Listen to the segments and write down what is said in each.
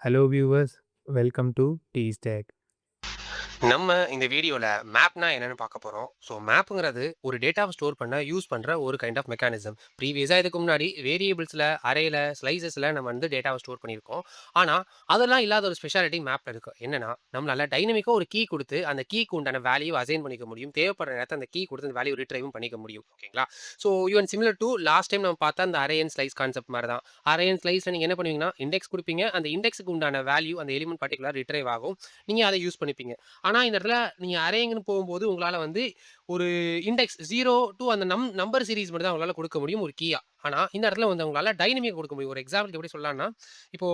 Hello, viewers. Welcome to Tease Tech. நம்ம இந்த வீடியோல மேப்னா என்னன்னு பார்க்க போறோம். மேப்ங்கிறது ஒரு டேட்டாவ ஸ்டோர் பண்ண யூஸ் பண்ற ஒரு கைண்ட் ஆஃப் மெக்கானிசம். ப்ரீவியஸா இதுக்கு முன்னாடி வேரியபிள்ஸ்ல, அரேல, ஸ்லைசஸ்ல நம்ம வந்து டேட்டாவ ஸ்டோர் பண்ணியிருக்கோம். ஆனா, அதெல்லாம் இல்லாத ஒரு ஸ்பெஷாலிட்டி மேப்ல இருக்கு. என்னன்னா, நம்மளால டைனமிக்கா ஒரு கீ குடுத்து, அந்த கீக்கு உண்டான வேல்யூ அசைன் பண்ணிக்க முடியும். தேவைப்படுற நேரத்துல அந்த கீ குடுத்து அந்த வேல்யூ ரிட்ரைவும் பண்ணிக்க முடியும். ஓகேங்களா? Even similar to last time நம்ம பார்த்த அந்த அரே அண்ட் ஸ்லைஸ் கான்செப்ட் மாரி தான். அரே அண்ட் ஸ்லைஸ்ல நீங்க என்ன பண்ணுவீங்கன்னா, இண்டெக்ஸ் குடுப்பீங்க. அந்த இண்டெக்ஸ்க்கு உண்டான வேல்யூ அந்த எலிமெண்ட் பர்ட்டிகுலரா ரிட்ரைவ் ஆகும். நீங்க அத யூஸ் பண்ணிப்பீங்க. ஆனா, இந்த இடத்துல நீங்க அரேங்கன்னு போகும்போது, உங்களால வந்து ஒரு இண்டெக்ஸ் 0 டூ அந்த நம்பர் சீரிஸ் மட்டும் தான் உங்களால குடுக்க முடியும் ஒரு கீயா. ஆனா, இந்த இடத்துல வந்து உங்களால டைனமிக்கா குடுக்க முடியும். ஒரு எக்ஸாம்பிளுக்கு எப்படி சொல்லலாம்னா, இப்போ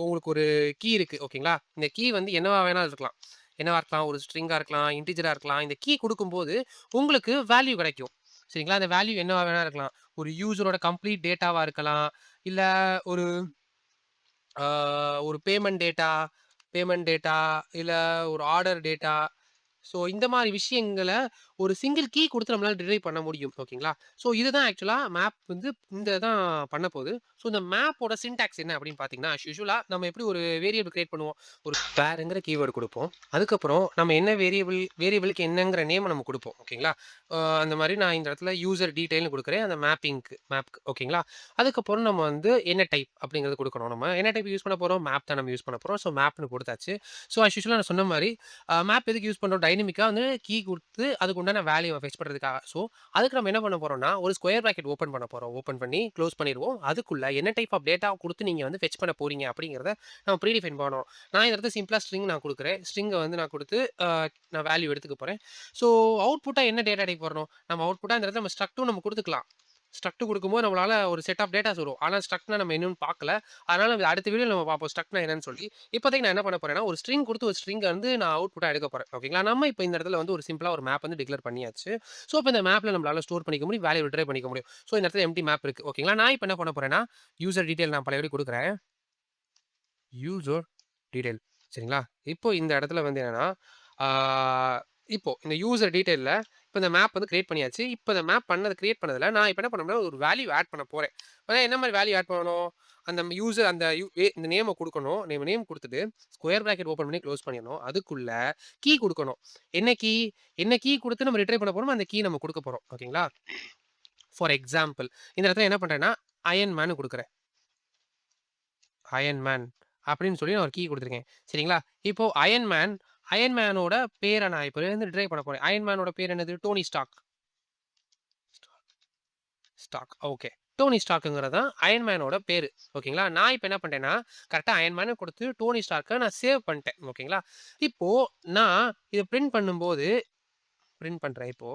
உங்களுக்கு ஒரு கீ இருக்கு. ஓகேங்களா? இந்த கீ வந்து என்னவா வேணாலும் இருக்கலாம். என்னவா இருக்கலாம்? ஒரு ஸ்ட்ரிங்கா இருக்கலாம், இன்டிஜரா இருக்கலாம். இந்த கீ குடுக்கும்போது, உங்களுக்கு வேல்யூ கிடைக்கும். சரிங்களா? அந்த வேல்யூ என்னவா வேணா இருக்கலாம். ஒரு யூசரோட கம்ப்ளீட் டேட்டாவா இருக்கலாம். இல்ல ஒரு ஆ ஒரு பேமெண்ட் டேட்டா, இல்ல ஒரு ஆர்டர் டேட்டா. இந்த மாரி விஷயங்கள ஒரு சிங்கிள் கீ குடுத்து நம்மளால டிரைவ் பண்ண முடியும். ஓகேங்களா? இதுதான் ஆக்சுவலா மேப் வந்து இந்த தான் பண்ணப்போது. இந்த மேப்போட சின்டாக்ஸ் என்ன அப்படின்னு பார்த்தீங்கன்னா, யூசுவலா நம்ம எப்படி ஒரு வேரியபிள் கிரியேட் பண்ணுவோம். ஒரு வேர்ங்கிற கீவேர்ட் குடுப்போம். அதுக்கப்புறம் நம்ம என்ன வேரியபிளுக்கு என்னங்கிற நேம நம்ம குடுப்போம். ஓகேங்களா? அந்த மாரி நான் இந்த இடத்துல யூசர் டீட்டெயில்னு குடுக்குறேன். அந்த மேப்க்கு. ஓகேங்களா? அதுக்கப்புறம் நம்ம வந்து என்ன டைப் அப்படிங்கிறது குடுக்கணும். நம்ம என்ன டைப் யூஸ் பண்ண போறோம்? மேப் தான் நம்ம யூஸ் பண்ண போறோம். மேப்ன்னு குடுத்தாச்சு. ஆஸ் யூசுவலா நான் சொன்ன மாரி மேப் எதுக்கு யூஸ் பண்றோம்? டைனமிக்கா வந்து கீ குடுத்து அதுக்கு உண்டான வேல்யூவ ஃபெட்ச் பண்றதுக்காக. அதுக்கு நம்ம என்ன பண்ண போறோம்னா, ஒரு ஸ்கொயர் பிராக்கெட் ஓப்பன் பண்ண போறோம். ஓப்பன் பண்ணி குளோஸ் பண்ணிருவோம். அதுக்குள்ள என்ன டைப் ஆஃப் டேட்டா குடுத்து நீங்க வந்து ஃபெட்ச் பண்ண போறீங்க அப்படிங்கிறத நம்ம ப்ரீ டிஃபைன் பண்ணணும். நான் இந்த இடத்துல சிம்பிளா ஸ்ட்ரிங் நான் குடுக்குறேன். ஸ்ட்ரிங்க வந்து நான் குடுத்து நான் வேல்யூ எடுத்துக்க போறேன். ஸோ அவுட்புட்டா என்ன டேட்டா டைப் வரணும்? நம்ம அவுட்புட்டா இந்த இடத்துல நம்ம ஸ்ட்ரக்ட்டும் நம்ம குடுத்துக்கலாம். ஸ்ட்ரக்ட் குடுக்கும்போது நம்மளால ஒரு செட் ஆஃப் டேட்டாஸ் வரும். ஆனா ஸ்ட்ரக்ட்னா நம்ம என்னன்னு பார்க்கல. அதனால அடுத்த வீடியோல நம்ம பார்ப்போம். ஸ்ட்ரக்ட்னா என்னன்னு சொல்லி. இப்போதைக்கு நான் என்ன பண்ண போறேன்னா, ஒரு ஸ்ட்ரிங் குடுத்து ஒரு ஸ்ட்ரிங்க வந்து நான் அவுட்புட்டா எடுக்க போறேன். ஓகேங்களா? நம்ம இப்ப இந்த இடத்துல வந்து ஒரு சிம்பிளா ஒரு மேப் வந்து டிக்ளேர் பண்ணியாச்சு. இப்ப இந்த மேப்ல நம்மளால ஸ்டோர் பண்ணிக்க முடியும். வேல்யூ ரிட்ரைவ் பண்ணிக்க முடியும். இந்த இடத்துல எம்ப்டி மேப் இருக்கு. ஓகேங்களா? நான் இப்ப என்ன பண்ண போறேன்னா, யூசர் டீட்டெயில் நான் பழையபடி குடுக்குறேன். யூசர் டீட்டெயில் சரிங்களா? இப்போ இந்த இடத்துல வந்து என்னன்னா, ஆ இப்போ இந்த யூசர் டீட்டெயில்ல இப்ப இந்த மேப் வந்து கிரியேட் பண்ணியாச்சு. இப்ப இந்த மேப் கிரியேட் பண்ணதுல நான் இப்ப என்ன பண்ணணும்னா, ஒரு வேல்யூ ஆட் பண்ண போறேன். என்ன மாரி வேல்யூ ஆட் பண்ணணும்? அந்த யூசர் அந்த இந்த நேம குடுக்கணும். நேம் குடுத்துட்டு ஸ்கொயர் பிராக்கெட் ஓப்பன் பண்ணி குளோஸ் பண்ணிறணும். அதுக்குள்ள கீ குடுக்கணும். என்ன கீ? என்ன கீ குடுத்து நம்ம ரிட்ரைவ் பண்ண போறோமோ, அந்த கீ நம்ம குடுக்க போறோம். ஓகேங்களா? ஃபார் எக்ஸாம்பிள் இந்த இடத்துல என்ன பண்றேன்னா, அயர்ன் மேன்னு குடுக்குறேன். அயர்ன் மேன் அப்படின்னு சொல்லி நான் ஒரு கீ குடுத்துருக்கேன். சரிங்களா? இப்போ அயர்ன் மேனோட பேர நான் இப்ப வந்து ரிட்ரைவ் பண்ண போறேன். அயர்ன் மேனோட பேர் என்னது? Tony Stark. ஓகே. டோனி ஸ்டார்க்ங்கிறது தான் அயர்ன் மேனோட பேரு. ஓகேங்களா? நான் இப்ப என்ன பண்ட்டேன்னா, கரெக்ட்டா அயர்ன் மேன்னு குடுத்து டோனி ஸ்டார்க்க நான் சேவ் பண்ட்டேன். ஓகேங்களா? இப்போ நான் இத பிரிண்ட் பண்ணும்போது பிரிண்ட் பண்றேன் இப்போ.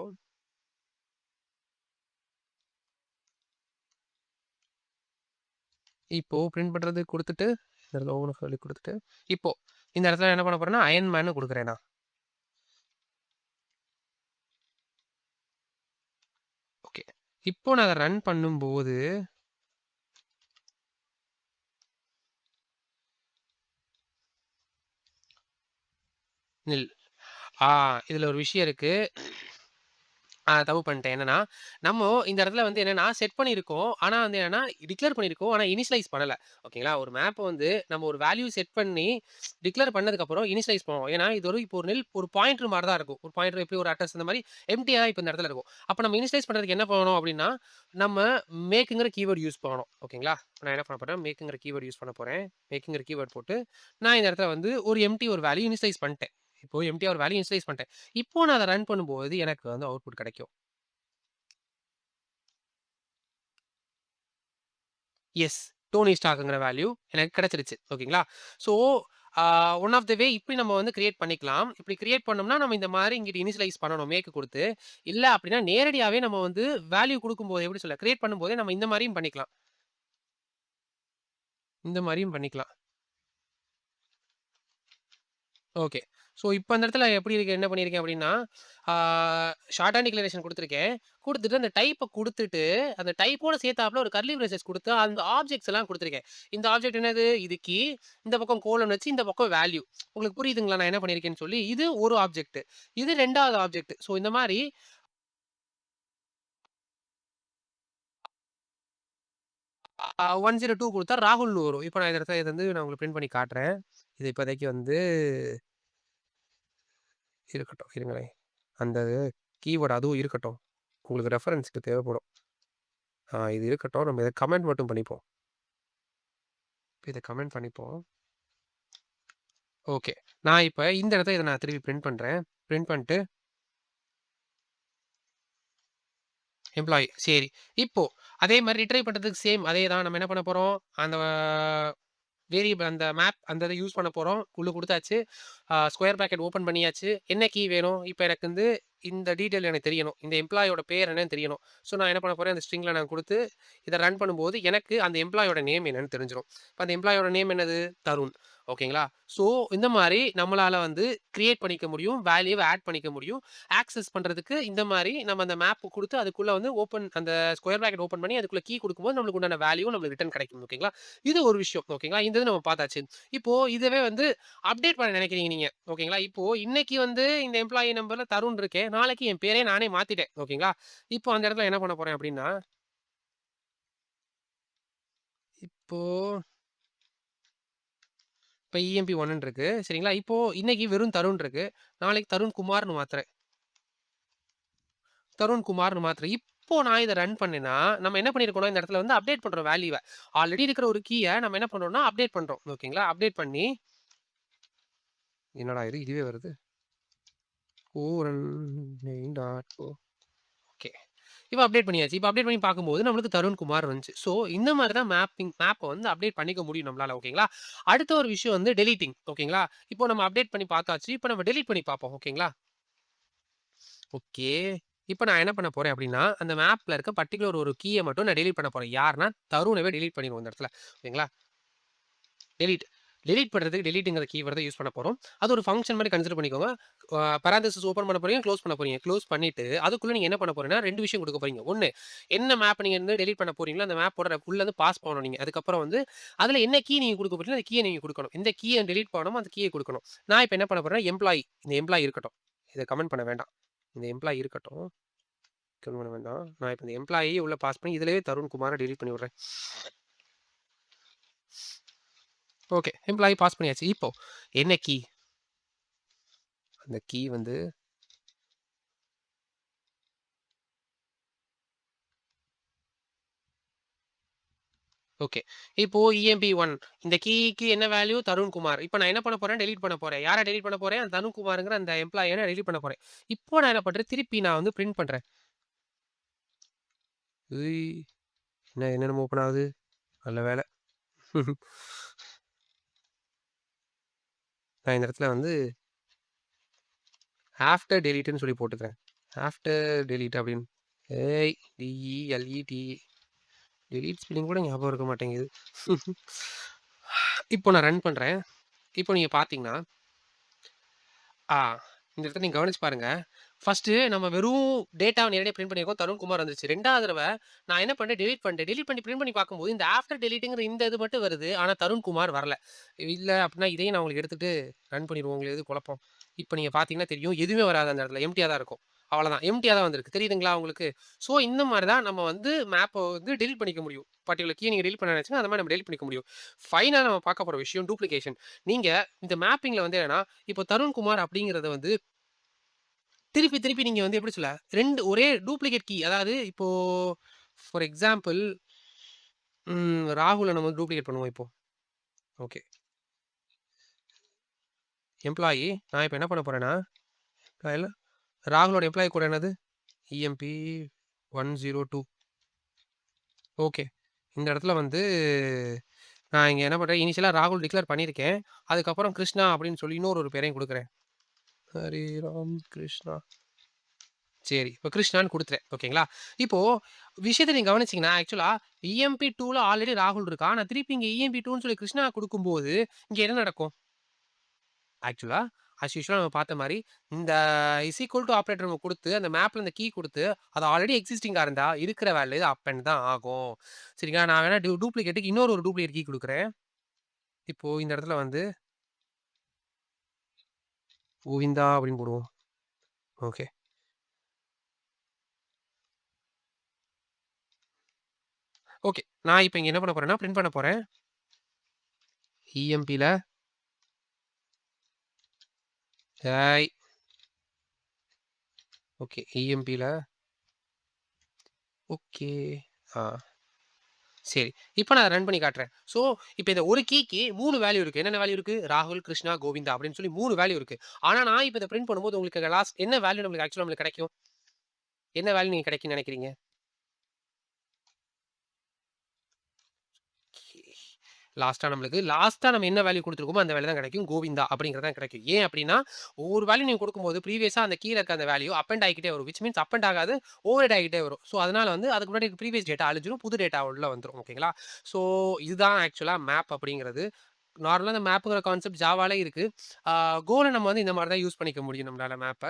இப்போ பிரிண்ட் பண்றது குடுத்துட்டு, இந்த இடத்துல ஓவன் சொல்லி குடுத்துட்டு, இப்போ இந்த இடத்துல என்ன பண்ண போறேன்னா, அயர்ன் மேன்னு குடுக்குறேன் நான். ஓகே. இப்போ நான் அத ரன் பண்ணும்போது நில் ஆ இதுல ஒரு விஷயம் இருக்கு. தப்பு பண்ணிட்டேன். என்னன்னா, நம்ம இந்த இடத்துல வந்து என்னன்னா, செட் பண்ணியிருக்கோம். ஆனா வந்து என்னன்னா, டிக்ளேர் பண்ணியிருக்கோம். ஆனா இனிஷியலைஸ் பண்ணல. ஓகேங்களா? ஒரு மேப்ப வந்து நம்ம ஒரு வேல்யூ செட் பண்ணி டிக்ளேர் பண்ணதுக்கப்புறம் இனிஷியலைஸ் பண்ணுவோம். ஏன்னா, இது ஒரு இப்போ ஒரு பாயிண்டர் மாரி தான் இருக்கும். ஒரு பாயிண்டர் எப்படி ஒரு அட்ரஸ் இந்த மாரி எம்ப்டியா இப்ப இந்த இடத்துல இருக்கும். அப்ப நம்ம இனிஷியலைஸ் பண்றதுக்கு என்ன பண்ணணும் அப்படின்னா, நம்ம மேக்ங்கிற கீவேர்ட் யூஸ் பண்ணணும். ஓகேங்களா? நான் என்ன பண்ண போறேன், மேக்ங்கிற கீவேர்ட் யூஸ் பண்ண போறேன். மேக்ங்கிற கீவேர்ட் போட்டு, நான் இந்த இடத்துல வந்து ஒரு எம்ப்டி ஒரு வேல்யூ இனிஷியலைஸ் பண்ணிட்டேன். இப்போ எம்ப்டியா ஒரு வேல்யூ இனிஷியலைஸ் பண்ணிட்டேன். இப்போ நான் அத ரன் பண்ணும்போது எனக்கு வந்து அவுட்புட் கிடைக்கும். எஸ். டோனி ஸ்டார்க்ங்கிற வேல்யூ எனக்கு கிடைச்சிருச்சு. ஓகேங்களா? So, ah one of the way இப்படி நம்ம வந்து கிரியேட் பண்ணிக்கலாம். இப்படி கிரியேட் பண்ணோம்னா, நம்ம இந்த மாரி இங்கிட்டு இனிஷியலைஸ் பண்ணணும் மேக் குடுத்து. இல்ல அப்படின்னா நேரடியாவே நம்ம வந்து வேல்யூ குடுக்கும்போது எப்படி சொல்ல கிரியேட் பண்ணும்போதே நம்ம இந்த மாரியும் பண்ணிக்கலாம். இந்த மாரியும் பண்ணிக்கலாம். ஓகே. இப்ப அந்த இடத்துல எப்படி இருக்கு என்ன பண்ணியிருக்கேன் அப்படின்னா, ஆ ஷார்ட் ஹேண்ட் டிக்ளரேஷன் குடுத்துருக்கேன். குடுத்துட்டு அந்த டைப்ப குடுத்துட்டு, அந்த டைப்போட சேர்த்தாப்புல ஒரு கர்லி பிரேசஸ் குடுத்து, அந்த ஆப்ஜெக்ட்ஸ் எல்லாம் குடுத்துருக்கேன். இந்த ஆப்ஜெக்ட் என்னது? இது கீ. இந்த பக்கம் கோலன் வச்சு, இந்த பக்கம் வேல்யூ. உங்களுக்கு புரியுதுங்களா? நான் என்ன பண்ணியிருக்கேன்னு சொல்லி. இது ஒரு ஆப்ஜெக்ட். இது 2வது ஆப்ஜெக்ட். இந்த மாரி 102 குடுத்தா ராகுல்னு வரும். இப்ப நான் இந்த இடத்துல இத வந்து நான் உங்களுக்கு பிரிண்ட் பண்ணி காட்டுறேன். இது இப்போதைக்கு வந்து இருக்கட்டும். இருங்களேன். அந்த கீவேர்ட் அதுவும் இருக்கட்டும். உங்களுக்கு ரெஃபரன்ஸ்க்கு தேவைப்படும். இது இருக்கட்டும். நம்ம இத கமெண்ட் மட்டும் பண்ணிப்போம். இத கமெண்ட் பண்ணிப்போம். ஓகே. நான் இப்ப இந்த இடத்துல இத நான் திருப்பி பிரிண்ட் பண்றேன். பிரிண்ட் பண்ணிட்டு எம்ப்ளாயி சரி. இப்போ அதே மாரி ரிட்ரைவ் பண்றதுக்கு சேம் அதே தான். நம்ம என்ன பண்ண போறோம்? அந்த வேரியபிள் அந்த மேப் அந்த இத யூஸ் பண்ண போறோம். உள்ள குடுத்தாச்சு. ஸ்கொயர் பிராக்கெட் ஓப்பன் பண்ணியாச்சு. என்ன கீ வேணும்? இப்ப எனக்கு வந்து இந்த டீட்டெயில் எனக்கு தெரியணும். இந்த எம்ப்ளாயியோட பேர் என்னன்னு தெரியணும். ஸோ நான் என்ன பண்ண போறேன்? அந்த ஸ்ட்ரிங்ல நான் குடுத்து இத ரன் பண்ணும்போது எனக்கு அந்த எம்ப்ளாயியோட நேம் என்னன்னு தெரிஞ்சிரும். இப்ப அந்த எம்ப்ளாயியோட நேம் என்னது? தருண். ஓகேங்களா? ஸோ இந்த மாரி நம்மளால வந்து கிரியேட் பண்ணிக்க முடியும். வேல்யூவ ஆட் பண்ணிக்க முடியும். ஆக்சஸ் பண்றதுக்கு இந்த மாரி நம்ம அந்த மேப் குடுத்து அதுக்குள்ள வந்து அந்த ஸ்கொயர் பிராக்கெட் ஓப்பன் பண்ணி அதுக்குள்ள கீ குடுக்கும்போது நம்மளுக்கு உண்டான வேல்யூ நம்மளுக்கு ரிட்டர்ன் கிடைக்கும். ஓகேங்களா? இது ஒரு விஷயம். ஓகேங்களா? இந்த இது நம்ம பார்த்தாச்சு. இப்போ இதவே வந்து அப்டேட் பண்ண நினைக்கிறீங்க நீங்க. ஓகேங்களா? இப்போ இன்னைக்கு வந்து இந்த எம்ப்ளாயி நம்பர்ல தருண் இருக்கேன். நாளைக்கு என் பேரே நானே மாத்திட்டேன். ஓகேங்களா? இப்போ அந்த இடத்துல என்ன பண்ண போறேன் அப்டின்னா, இப்போ இப்ப இஎம்பி 1ன்னு இருக்கு. சரிங்களா? இப்போ இன்னைக்கு வெறும் தருண் இருக்கு. நாளைக்கு தருண் குமார்ன்னு மாத்துறேன். தருண் குமார்ன்னு மாத்துறேன். இப்போ நான் இத ரன் பண்ணேன்னா, நம்ம என்ன பண்ணியிருக்கோம்னா, இந்த இடத்துல வந்து அப்டேட் பண்றோம் வேல்யூவ. ஆல்ரெடி இருக்கிற ஒரு கீய நம்ம என்ன பண்றோம்னா, அப்டேட் பண்றோம். ஓகேங்களா? அப்டேட் பண்ணி என்னடா இது? இதுவே வருது. Oral nine dot O okay. இப்ப அப்டேட் பண்ணியாச்சு. இப்ப அப்டேட் பண்ணி பார்க்கும்போது நம்மளுக்கு தருண் குமார் வந்துச்சு. ஸோ இந்த மாரி தான் மேப்ப வந்து அப்டேட் பண்ணிக்க முடியும் நம்மளால. ஓகேங்களா? அடுத்த ஒரு விஷயம் வந்து டெலீட்டிங். ஓகேங்களா? இப்போ நம்ம அப்டேட் பண்ணி பார்த்தாச்சு. இப்ப நம்ம டெலீட் பண்ணி பார்ப்போம். ஓகேங்களா? ஓகே. இப்ப நான் என்ன பண்ண போறேன் அப்டின்னா, அந்த மேப்ல இருக்க பர்ட்டிகுலர் ஒரு கீய மட்டும் நான் டெலீட் பண்ண போறேன். யாருன்னா தருணவே டெலீட் பண்ணிருவோம் இந்த இடத்துல. ஓகேங்களா? டெலீட். டெலீட் பண்றதுக்கு டெலீட்ங்கிற கீவேர்ட் தான் யூஸ் பண்ண போறோம். அது ஒரு ஃபங்ஷன் மாரி கன்சிடர் பண்ணிக்கோங்க. பாராந்தசிஸ் ஓப்பன் பண்ண போறீங்க, குளோஸ் பண்ண போறீங்க. குளோஸ் பண்ணிட்டு, அதுக்குள்ள நீங்க என்ன பண்ண போறீங்கன்னா, 2 விஷயம் குடுக்க போறீங்க. 1 என்ன மேப் நீங்க வந்து டெலீட் பண்ண போறீங்களோ, அந்த மேப்போட உள்ள இருந்து பாஸ் பண்ணணும் நீங்க. அதுக்கப்புறம் வந்து அதுல என்ன கீ நீங்க குடுக்க போறீங்களோ, அந்த கீய நீங்க குடுக்கணும். எந்த கீய டெலீட் பண்ணணுமோ, அந்த கீய குடுக்கணும். நான் இப்ப என்ன பண்ண போறேன்னா, எம்ப்ளாயி இந்த எம்ப்ளாயி இருக்கட்டும். இத கமெண்ட் பண்ண வேண்டாம். இந்த எம்ப்ளாயி இருக்கட்டும். கமெண்ட் பண்ண வேண்டாம். நான் இப்ப இந்த எம்ப்ளாயி உள்ள பாஸ் பண்ணி, இதுலயே தருண் குமார டெலீட் பண்ணி விடுறேன். ஓகே. எம்ப்ளாயி பாஸ் பண்ணியாச்சு. இப்போ என்ன கீ? அந்த கீ வந்து ஓகே. இப்போ EMP1 இந்த கீக்கு என்ன வேல்யூ? தருண்குமார். இப்ப நான் என்ன பண்ண போறேன்? டெலீட் பண்ண போறேன். யார டெலீட் பண்ண போறேன்? அந்த தருண்குமார்ங்கிற அந்த எம்ப்ளாயிய நான் டெலீட் பண்ண போறேன். இப்போ நான் என்ன பண்றேன்? திருப்பி நான் வந்து பிரிண்ட் பண்றேன். உய்! என்னென்னமோ ஓப்பன் ஆகுது. நல்ல வேல. நான் இந்த இடத்துல வந்து ஆஃப்டர் டெலீட்ன்னு சொல்லி போட்டுக்கிறேன். ஆஃப்டர் டெலீட் அப்படின்னு. ஏய் DELET டெலீட் ஸ்பெல்லிங் கூட ஞாபகம் இருக்க மாட்டேங்குது. இப்போ நான் ரன் பண்றேன். இப்போ நீங்க பார்த்தீங்கன்னா ஆ. இந்த இடத்துல நீங்க கவனிச்சு பாருங்க. ஃபர்ஸ்ட்டு நம்ம வெறும் டேட்டாவ நேரடியா பிரிண்ட் பண்ணியிருக்கோம். தருண்குமார் வந்துருச்சு. 2வது தடவ நான் என்ன பண்ணேன், டெலீட் பண்ணிட்டேன். டெலீட் பண்ணி பிரிண்ட் பண்ணி பார்க்கும்போது, இந்த ஆஃப்டர் டெலீட்ங்கிற இந்த இது மட்டும் வருது. ஆனா தருண்குமார் வரல. இல்ல அப்டின்னா இதையும் நான் உங்களுக்கு எடுத்துட்டு ரன் பண்ணிருவோம். உங்களுக்கு எது குழப்பம்? இப்ப நீங்க பார்த்தீங்கன்னா தெரியும். எதுவுமே வராது அந்த இடத்துல. எம்ப்டியா தான் இருக்கும். அவ்வளதான். எம்ப்டியா தான் வந்திருக்கு. தெரியுதுங்களா உங்களுக்கு? ஸோ இந்த மாரி தான் நம்ம வந்து மேப்ப வந்து டெலீட் பண்ணிக்க முடியும். பர்ட்டிகுலர் கீய நீங்க டெலீட் பண்ண நெனச்சீங்கன்னா, அந்த மாரி நம்ம டெலீட் பண்ணிக்க முடியும். ஃபைனலா நம்ம பார்க்க போற விஷயம் டூப்ளிகேஷன். நீங்க இந்த மேப்பிங்ல வந்து என்னன்னா, இப்போ தருண்குமார் அப்படிங்கிறத வந்து திருப்பி, திருப்பி நீங்க வந்து எப்படி சொல்ல 2 ஒரே டூப்ளிகேட் கீ. அதாவது இப்போ ஃபார் எக்ஸாம்பிள் ராகுல நம்ம டூப்ளிகேட் பண்ணுவோம் இப்போ. ஓகே. எம்ப்ளாயி நான் இப்ப என்ன பண்ண போறேன்னா, காலைல ராகுலோட எம்ப்ளாயி கோட் என்னது? இஎம்பி 102 ஓகே. இந்த இடத்துல வந்து நான் இங்க என்ன பண்றேன், இனிஷியலா ராகுல் டிக்ளேர் பண்ணியிருக்கேன். அதுக்கப்புறம் கிருஷ்ணா அப்படின்னு சொல்லி இன்னொரு ஒரு பேரையும் குடுக்குறேன். ஹரிராம் கிருஷ்ணா. சரி. இப்ப கிருஷ்ணான்னு குடுத்துட்டேன். ஓகேங்களா? இப்போ விஷயத்த நீங்க கவனிச்சீங்கன்னா, ஆக்சுவலா இஎம்பி2ல ஆல்ரெடி ராகுல் இருக்கான். நான் திருப்பி இங்க இஎம்பி2ன்னு சொல்லி கிருஷ்ணா குடுக்கும்போது, இங்க என்ன நடக்கும்? ஆக்சுவலா அஸ் யூசுவலா நம்ம பார்த்த மாரி, இந்த இஸ் ஈக்குவல் டூ ஆப்பரேட்டர் நம்ம குடுத்து, அந்த மேப்ல இந்த கீ குடுத்து, அது ஆல்ரெடி எக்ஸிஸ்டிங்கா இருந்தா, இருக்கிற வேல்யூ அப்பெண்ட் தான் ஆகும். சரிங்களா? நான் வேணா டூப்ளிகேட்டுக்கு இன்னொரு ஒரு டூப்ளிகேட் கீ குடுக்குறேன். இப்போ இந்த இடத்துல வந்து கோவிந்தா அப்படின்னு போடுவோம். ஓகே. ஓகே. நான் இப்ப இங்க என்ன பண்ண போறேன்னா, பிரிண்ட் பண்ண போறேன். இஎம்பில ஹாய். ஓகே. இஎம்பில ஓகே. ஆ. சரி. இப்ப நான் ரன் பண்ணி காட்டுறேன். ஸோ, இப்ப இந்த ஒரு கீக்கு 3 வேல்யூ இருக்கு. என்னென்ன வேல்யூ இருக்கு? ராகுல், கிருஷ்ணா, கோவிந்தா அப்படின்னு சொல்லி 3 வேல்யூ இருக்கு. ஆனா நான் இப்ப இத பிரிண்ட் பண்ணும்போது உங்களுக்கு லாஸ்ட் என்ன வேல்யூ நம்மளுக்கு ஆக்சுவலா நம்மளுக்கு கிடைக்கும்? என்ன வேல்யூ நீங்க கிடைக்கும்னு நினைக்கிறீங்க? லாஸ்ட்டா நம்ம என்ன வேல்யூ குடுத்துருக்கோமோ, அந்த வேல்யூ தான் கிடைக்கும். கோவிந்தா அப்படிங்கிறது தான் கிடைக்கும். ஏன் அப்படின்னா, ஒவ்வொரு வேல்யூ நீங்க குடுக்கும்போது ப்ரீவியஸா அந்த கீழ இருக்க அந்த வேல்யூ அப் அண்ட் ஆகிக்கிட்டே வரும். விச் மீன்ஸ் அப் அண்ட் ஆகாது, ஓவர்ரைட் ஆகிட்டே வரும். ஸோ, அதனால வந்து அதுக்கு முன்னாடி ப்ரீவியஸ் டேட்டா அழிஞ்சிரும். புது டேட்டா உள்ள வந்துரும். ஓகேங்களா? ஸோ, இதுதான் ஆக்சுவலா மேப் அப்படிங்கிறது. நார்மலா இந்த மேப்ங்கிற கான்செப்ட் ஜாவால இருக்கு. ஆ கோல நம்ம வந்து இந்த மாரி தான் யூஸ் பண்ணிக்க முடியும் நம்மளால மேப்ப.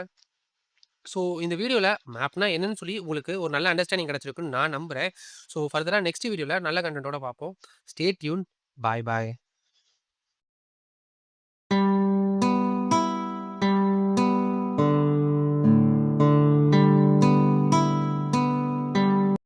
ஸோ, இந்த வீடியோல மேப்னா என்னன்னு சொல்லி உங்களுக்கு ஒரு நல்ல அண்டர்ஸ்டாண்டிங் கிடைச்சிருக்குன்னு நான் நம்புறேன். ஸோ, ஃபர்தரா நெக்ஸ்ட் வீடியோல நல்ல கன்டென்ட்டோட பார்ப்போம். Stay tuned. பாய் பாய்.